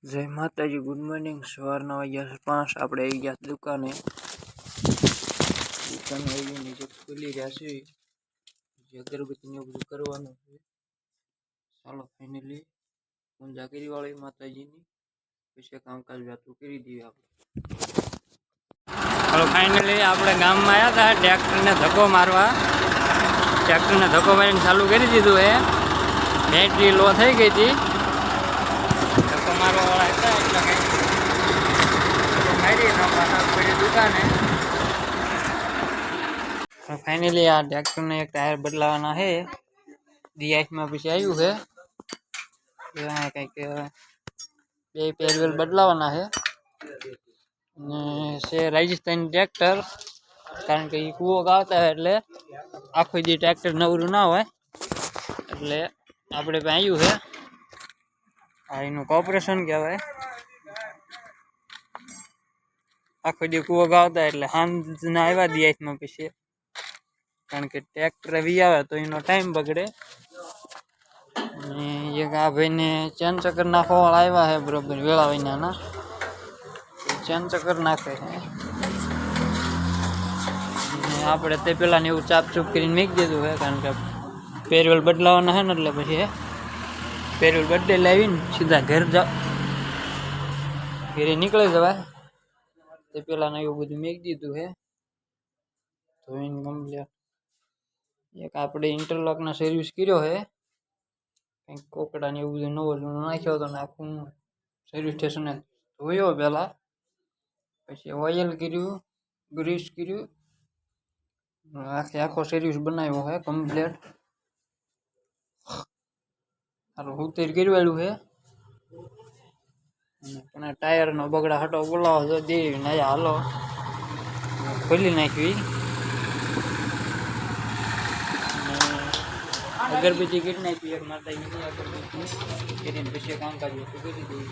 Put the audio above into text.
जय माताजी। Good morning. सवारना वाग्या 5 આપણે આવી ગયા દુકાને આવીને જે ખુલી રહ્યા છે જે અગરબત્તીને બધું કરવાનું છે। ચાલો ફાઇનલી પૂજા કરી વાળી માતાજીની પછી કામકાજ વાતું કરી દઈએ આપણે। ચાલો ફાઇનલી આપણે ગામમાં આવ્યા હતા ટ્રેક્ટરને ધક્કો મારવા। ટ્રેક્ટરને ધક્કો મારીને ચાલુ કરી દીધું હે। બેટરી લો થઈ ગઈ હતી। मारवा वाला था એટલે કે મારી ના પાછા પડી દુકાને। ફાઇનલી આ ટ્રેક્ટરને એક ટાયર બદલાવાના છે। ડીઆઈસ માં પછી આવ્યું છે એમાં કંઈક બે પેરવેલ બદલાવાના છે અને છે રાજસ્થાન ટ્રેક્ટર કારણ કે ઈ કૂવો ગાવતા એટલે આખો દી ટ્રેક્ટર નવરું ના હોય એટલે આપણે પાસે આવ્યું છે। આ એનું કોર્પોરેશન કહેવાય। આખો દી કૂવો ગાવતા એટલે સાંજના આવ્યા દિયાસમાં પછી કારણ કે ટ્રેક્ટર વી આવે તો એનો ટાઈમ બગડે। અને એક આ ભાઈને ચેન ચક્કર નાખવા વાળા આવ્યા છે બરોબર વેળા વિનાના ચેન ચક્કર નાખે છે। આપણે તે પેલા ને એવું ચાપચૂપ કરીને મૂકી દીધું છે કારણ કે પેરવેલ બદલાવાના છે ને એટલે પછી પેરવેલ બદલે લાવીને સીધા ઘર જાવ ઘરે નીકળી જવાય તે પેલા ને એવું બધું મૂકી દીધું છે ધોઈને કમ્પ્લીટ। એક આપણે ઇન્ટરલોક ના સર્વિસ કર્યો છે કંઈક કોકડા ને એવું બધું નવો નાખ્યો હતો ને આખું સર્વિસ સ્ટેશન ધોયો પેલા પછી ઓઇલ કર્યું ગ્રીસ કર્યું આખો સર્વિસ બનાવ્યો છે કમ્પ્લીટ। હારું ઉતેર કર્યું છે પણ ટાયર નો બગડા હટો બોલાવો તો દેવી ને હાલો ખોલી નાખવી। અગરબત્તી કરી નાખી એક માતાજીની અગરબત્તી કરીને પછી કામકાજ કરી દઈએ।